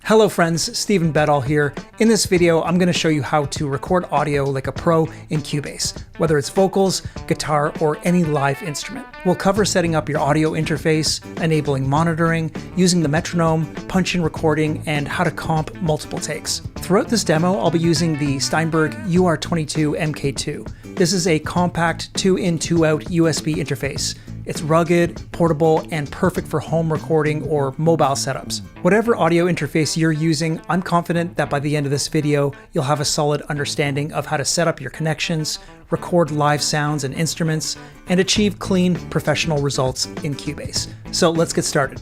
Hello friends, Stephen Bedall here. In this video, I'm going to show you how to record audio like a pro in Cubase, whether it's vocals, guitar, or any live instrument. We'll cover setting up your audio interface, enabling monitoring, using the metronom, punch-in recording, and how to comp multiple takes. Throughout this demo, I'll be using the Steinberg UR22 MK2. This is a compact 2-in, 2-out USB interface. It's rugged, portable, and perfect for home recording or mobile setups. Whatever audio interface you're using, I'm confident that by the end of this video, you'll have a solid understanding of how to set up your connections, record live sounds and instruments, and achieve clean, professional results in Cubase. So let's get started.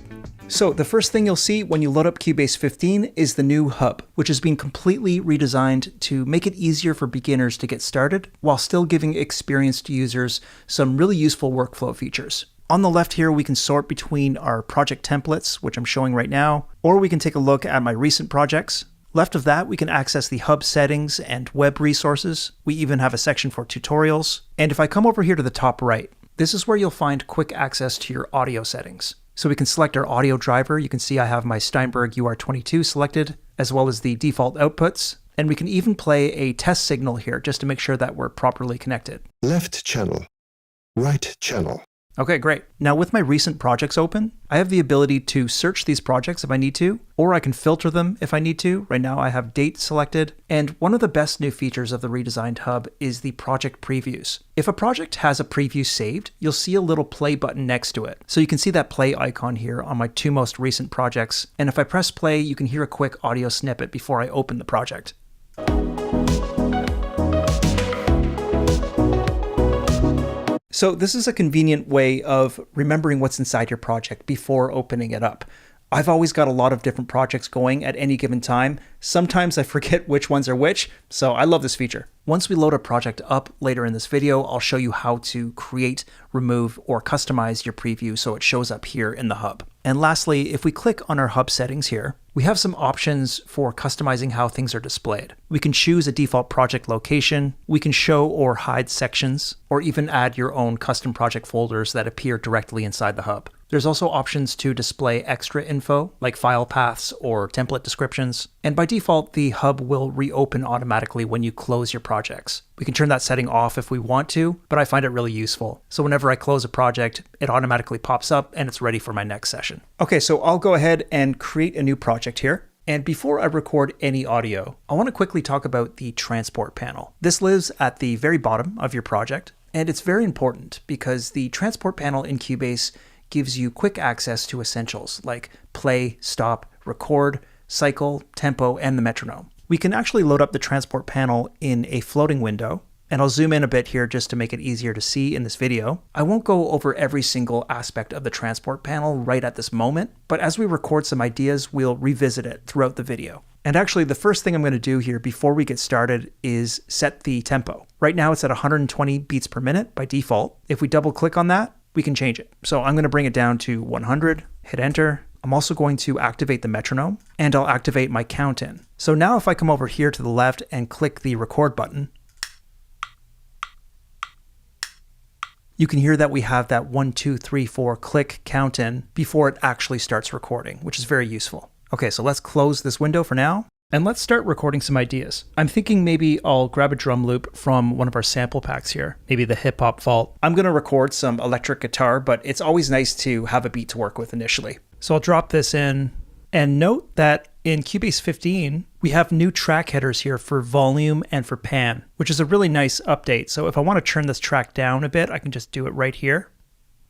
So the first thing you'll see when you load up Cubase 15 is the new hub, which has been completely redesigned to make it easier for beginners to get started while still giving experienced users some really useful workflow features. On the left here, we can sort between our project templates, which I'm showing right now, or we can take a look at my recent projects. Left of that, we can access the hub settings and web resources. We even have a section for tutorials. And if I come over here to the top right, this is where you'll find quick access to your audio settings. So we can select our audio driver. You can see I have my Steinberg UR22 selected, as well as the default outputs. And we can even play a test signal here just to make sure that we're properly connected. Left channel, right channel. Okay, great. Now with my recent projects open, I have the ability to search these projects if I need to, or I can filter them if I need to. Right now I have date selected. And one of the best new features of the redesigned hub is the project previews. If a project has a preview saved, you'll see a little play button next to it. So you can see that play icon here on my two most recent projects. And if I press play, you can hear a quick audio snippet before I open the project. So this is a convenient way of remembering what's inside your project before opening it up. I've always got a lot of different projects going at any given time. Sometimes I forget which ones are which, so I love this feature. Once we load a project up later in this video, I'll show you how to create, remove, or customize your preview so it shows up here in the hub. And lastly, if we click on our hub settings here, we have some options for customizing how things are displayed. We can choose a default project location, we can show or hide sections, or even add your own custom project folders that appear directly inside the hub. There's also options to display extra info, like file paths or template descriptions. And by default, the hub will reopen automatically when you close your projects. We can turn that setting off if we want to, but I find it really useful. So whenever I close a project, it automatically pops up and it's ready for my next session. Okay, so I'll go ahead and create a new project here. And before I record any audio, I want to quickly talk about the transport panel. This lives at the very bottom of your project, and it's very important because the transport panel in Cubase gives you quick access to essentials like play, stop, record, cycle, tempo, and the metronome. We can actually load up the transport panel in a floating window, and I'll zoom in a bit here just to make it easier to see in this video. I won't go over every single aspect of the transport panel right at this moment, but as we record some ideas, we'll revisit it throughout the video. And actually, the first thing I'm going to do here before we get started is set the tempo. Right now it's at 120 beats per minute by default. If we double click on that, we can change it. So I'm going to bring it down to 100, hit enter. I'm also going to activate the metronome, and I'll activate my count in. So now if I come over here to the left and click the record button, you can hear that we have that 1, 2, 3, 4 click count in before it actually starts recording, which is very useful. Okay, so let's close this window for now. And let's start recording some ideas. I'm thinking maybe I'll grab a drum loop from one of our sample packs here, maybe the hip hop vault. I'm gonna record some electric guitar, but it's always nice to have a beat to work with initially. So I'll drop this in, and note that in Cubase 15, we have new track headers here for volume and for pan, which is a really nice update. So if I wanna turn this track down a bit, I can just do it right here.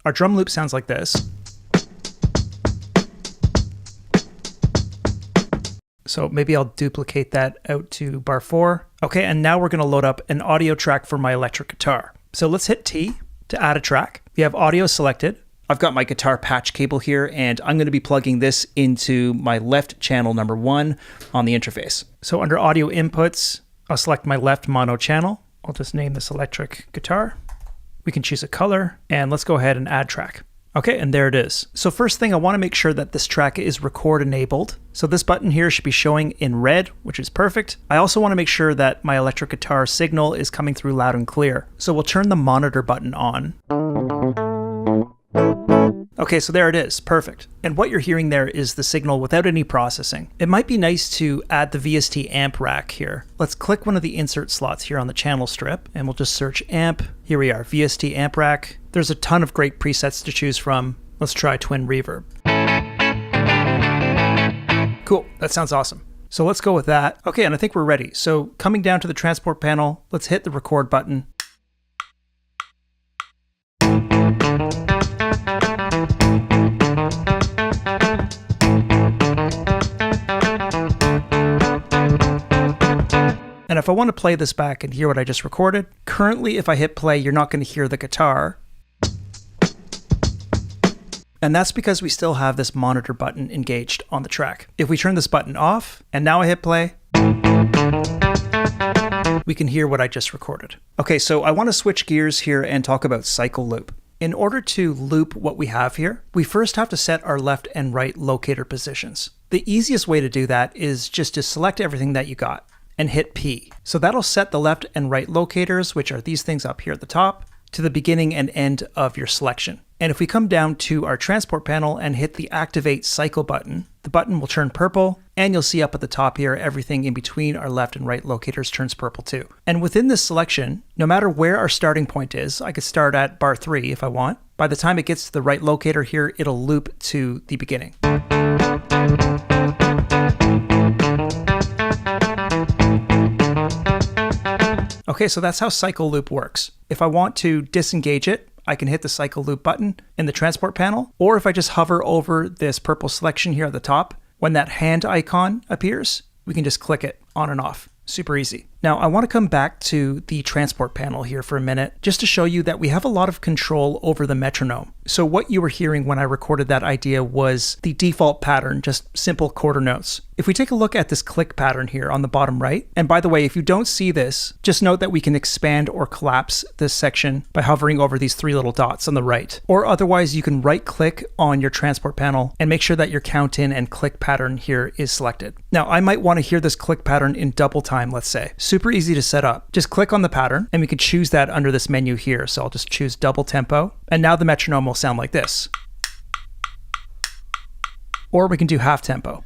Our drum loop sounds like this. So maybe I'll duplicate that out to bar 4. Okay, and now we're gonna load up an audio track for my electric guitar. So let's hit T to add a track. We have audio selected. I've got my guitar patch cable here, and I'm gonna be plugging this into my left channel number 1 on the interface. So under audio inputs, I'll select my left mono channel. I'll just name this electric guitar. We can choose a color, and let's go ahead and add track. Okay, and there it is. So first thing, I want to make sure that this track is record enabled. So this button here should be showing in red, which is perfect. I also want to make sure that my electric guitar signal is coming through loud and clear. So we'll turn the monitor button on. Okay, so there it is. Perfect. And what you're hearing there is the signal without any processing. It might be nice to add the VST Amp Rack here. Let's click one of the insert slots here on the channel strip, and we'll just search Amp. Here we are, VST Amp Rack. There's a ton of great presets to choose from. Let's try Twin Reverb. Cool, that sounds awesome. So let's go with that. Okay, and I think we're ready. So coming down to the transport panel, let's hit the record button. And if I want to play this back and hear what I just recorded, currently if I hit play, you're not going to hear the guitar. And that's because we still have this monitor button engaged on the track. If we turn this button off, and now I hit play, we can hear what I just recorded. Okay, so I want to switch gears here and talk about cycle loop. In order to loop what we have here, we first have to set our left and right locator positions. The easiest way to do that is just to select everything that you got and hit P. So that'll set the left and right locators, which are these things up here at the top, to the beginning and end of your selection. And if we come down to our transport panel and hit the Activate Cycle button, the button will turn purple, and you'll see up at the top here, everything in between our left and right locators turns purple too. And within this selection, no matter where our starting point is, I could start at bar 3 if I want. By the time it gets to the right locator here, it'll loop to the beginning. Okay, so that's how cycle loop works. If I want to disengage it, I can hit the cycle loop button in the transport panel, or if I just hover over this purple selection here at the top, when that hand icon appears, we can just click it on and off. Super easy. Now I want to come back to the transport panel here for a minute, just to show you that we have a lot of control over the metronome. So what you were hearing when I recorded that idea was the default pattern, just simple quarter notes. If we take a look at this click pattern here on the bottom right, and by the way, if you don't see this, just note that we can expand or collapse this section by hovering over these 3 little dots on the right. Or otherwise, you can right click on your transport panel and make sure that your count in and click pattern here is selected. Now I might want to hear this click pattern in double time, let's say. Super easy to set up. Just click on the pattern and we can choose that under this menu here. So I'll just choose double tempo, and now the metronome will sound like this. Or we can do half tempo.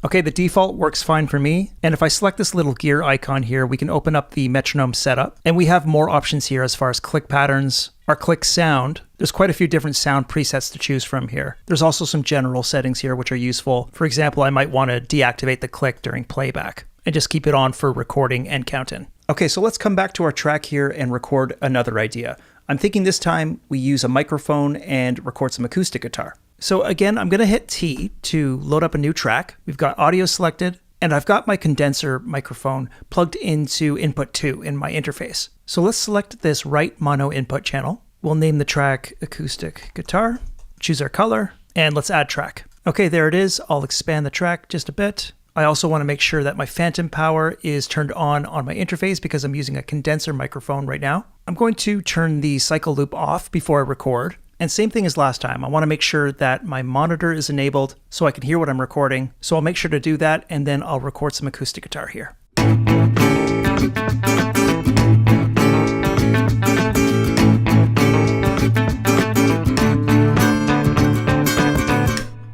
Okay, the default works fine for me. And if I select this little gear icon here, we can open up the metronome setup, and we have more options here as far as click patterns, our click sound. There's quite a few different sound presets to choose from here. There's also some general settings here which are useful. For example, I might want to deactivate the click during playback and just keep it on for recording and count in. Okay, so let's come back to our track here and record another idea. I'm thinking this time we use a microphone and record some acoustic guitar. So again, I'm going to hit T to load up a new track. We've got audio selected, and I've got my condenser microphone plugged into input 2 in my interface. So let's select this right mono input channel. We'll name the track acoustic guitar, choose our color, and let's add track. Okay, there it is. I'll expand the track just a bit. I also want to make sure that my phantom power is turned on my interface because I'm using a condenser microphone right now. I'm going to turn the cycle loop off before I record. And same thing as last time, I want to make sure that my monitor is enabled so I can hear what I'm recording. So I'll make sure to do that, and then I'll record some acoustic guitar here.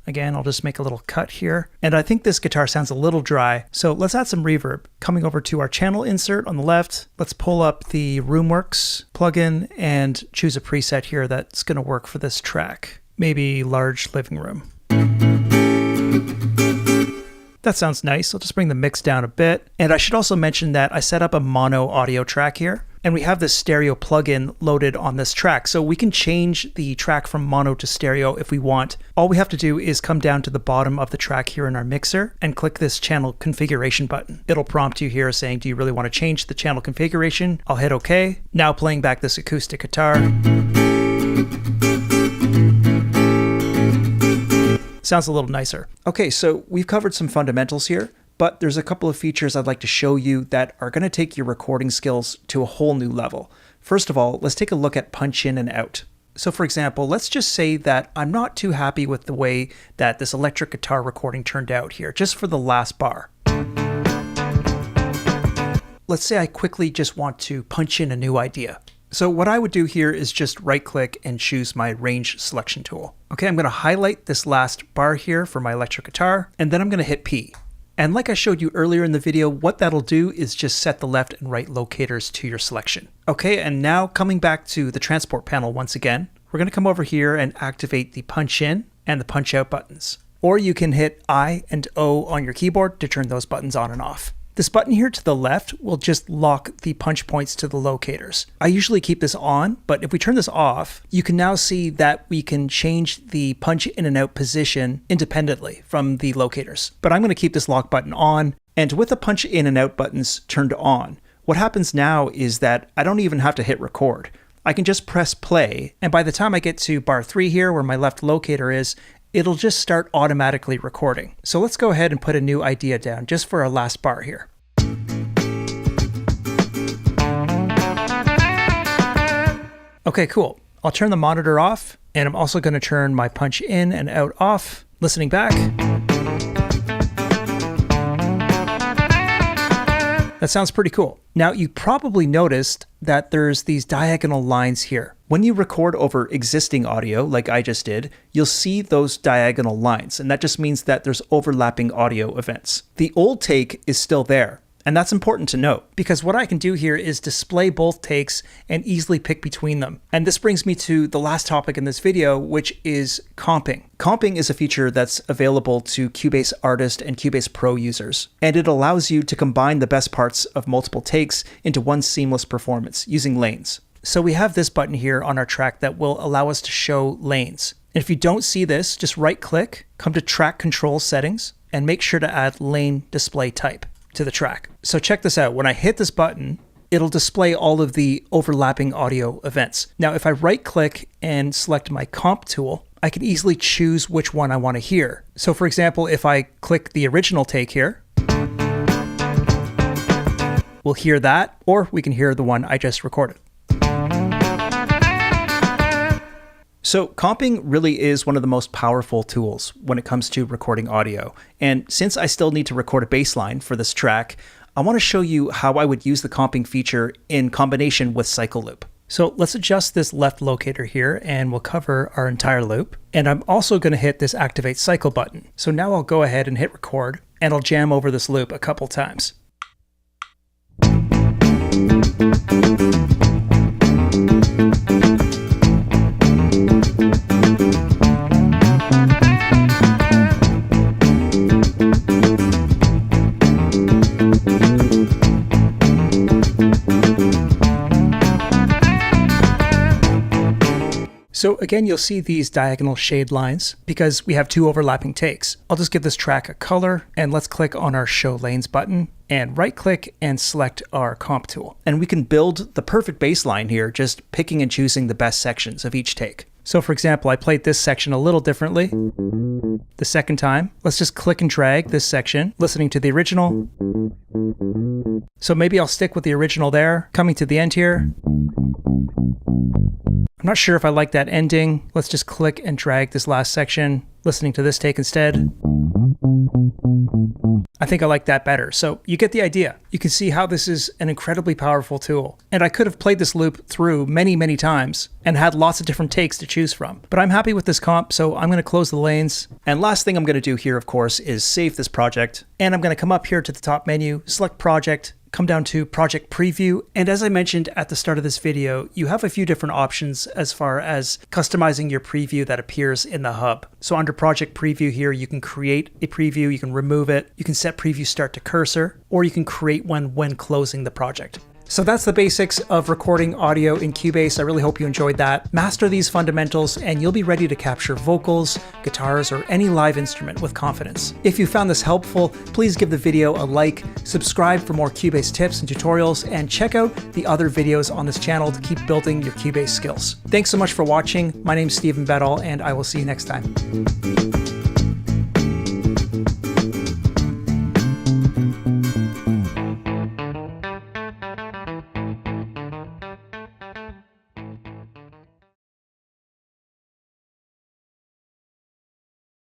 Again, I'll just make a little cut here. And I think this guitar sounds a little dry, so let's add some reverb. Coming over to our channel insert on the left, let's pull up the Roomworks plugin and choose a preset here that's going to work for this track. Maybe large living room. That sounds nice. I'll just bring the mix down a bit. And I should also mention that I set up a mono audio track here, and we have this stereo plugin loaded on this track. So we can change the track from mono to stereo if we want. All we have to do is come down to the bottom of the track here in our mixer and click this channel configuration button. It'll prompt you here saying, do you really want to change the channel configuration? I'll hit OK. Now playing back this acoustic guitar. Sounds a little nicer. Okay, so we've covered some fundamentals here, but there's a couple of features I'd like to show you that are going to take your recording skills to a whole new level. First of all, let's take a look at punch in and out. So for example, let's just say that I'm not too happy with the way that this electric guitar recording turned out here, just for the last bar. Let's say I quickly just want to punch in a new idea. So what I would do here is just right click and choose my range selection tool. Okay, I'm going to highlight this last bar here for my electric guitar, and then I'm going to hit P. And like I showed you earlier in the video, what that'll do is just set the left and right locators to your selection. Okay, and now coming back to the transport panel once again, we're going to come over here and activate the punch in and the punch out buttons. Or you can hit I and O on your keyboard to turn those buttons on and off. This button here to the left will just lock the punch points to the locators. I usually keep this on, but if we turn this off, you can now see that we can change the punch in and out position independently from the locators. But I'm going to keep this lock button on, and with the punch in and out buttons turned on, what happens now is that I don't even have to hit record. I can just press play, and by the time I get to bar 3 here where my left locator is, it'll just start automatically recording. So let's go ahead and put a new idea down just for our last bar here. Okay, cool. I'll turn the monitor off, and I'm also going to turn my punch in and out off. Listening back. That sounds pretty cool. Now, you probably noticed that there's these diagonal lines here. When you record over existing audio, like I just did, you'll see those diagonal lines, and that just means that there's overlapping audio events. The old take is still there, and that's important to note, because what I can do here is display both takes and easily pick between them. And this brings me to the last topic in this video, which is comping. Comping is a feature that's available to Cubase Artist and Cubase Pro users, and it allows you to combine the best parts of multiple takes into one seamless performance using lanes. So we have this button here on our track that will allow us to show lanes. And if you don't see this, just right click, come to Track Control Settings, and make sure to add Lane Display Type to the track. So check this out. When I hit this button, it'll display all of the overlapping audio events. Now, if I right click and select my comp tool, I can easily choose which one I want to hear. So for example, if I click the original take here, we'll hear that, or we can hear the one I just recorded. So comping really is one of the most powerful tools when it comes to recording audio. And since I still need to record a bass line for this track, I want to show you how I would use the comping feature in combination with cycle loop. So let's adjust this left locator here and we'll cover our entire loop. And I'm also going to hit this activate cycle button. So now I'll go ahead and hit record and I'll jam over this loop a couple times. So again, you'll see these diagonal shade lines because we have two overlapping takes. I'll just give this track a color and let's click on our Show Lanes button and right click and select our comp tool. And we can build the perfect bass line here, just picking and choosing the best sections of each take. So for example, I played this section a little differently the second time. Let's just click and drag this section, listening to the original. So maybe I'll stick with the original there, coming to the end here. I'm not sure if I like that ending. Let's just click and drag this last section, listening to this take instead. I think I like that better. So you get the idea. You can see how this is an incredibly powerful tool. And I could have played this loop through many, many times and had lots of different takes to choose from. But I'm happy with this comp, so I'm going to close the lanes. And last thing I'm going to do here, of course, is save this project. And I'm going to come up here to the top menu, select Project, come down to Project Preview, and as I mentioned at the start of this video, you have a few different options as far as customizing your preview that appears in the hub. So under Project Preview here, you can create a preview, you can remove it, you can set preview start to cursor, or you can create one when closing the project. So that's the basics of recording audio in Cubase. I really hope you enjoyed that. Master these fundamentals and you'll be ready to capture vocals, guitars, or any live instrument with confidence. If you found this helpful, please give the video a like, subscribe for more Cubase tips and tutorials, and check out the other videos on this channel to keep building your Cubase skills. Thanks so much for watching. My name's Stephen Bedall, and I will see you next time.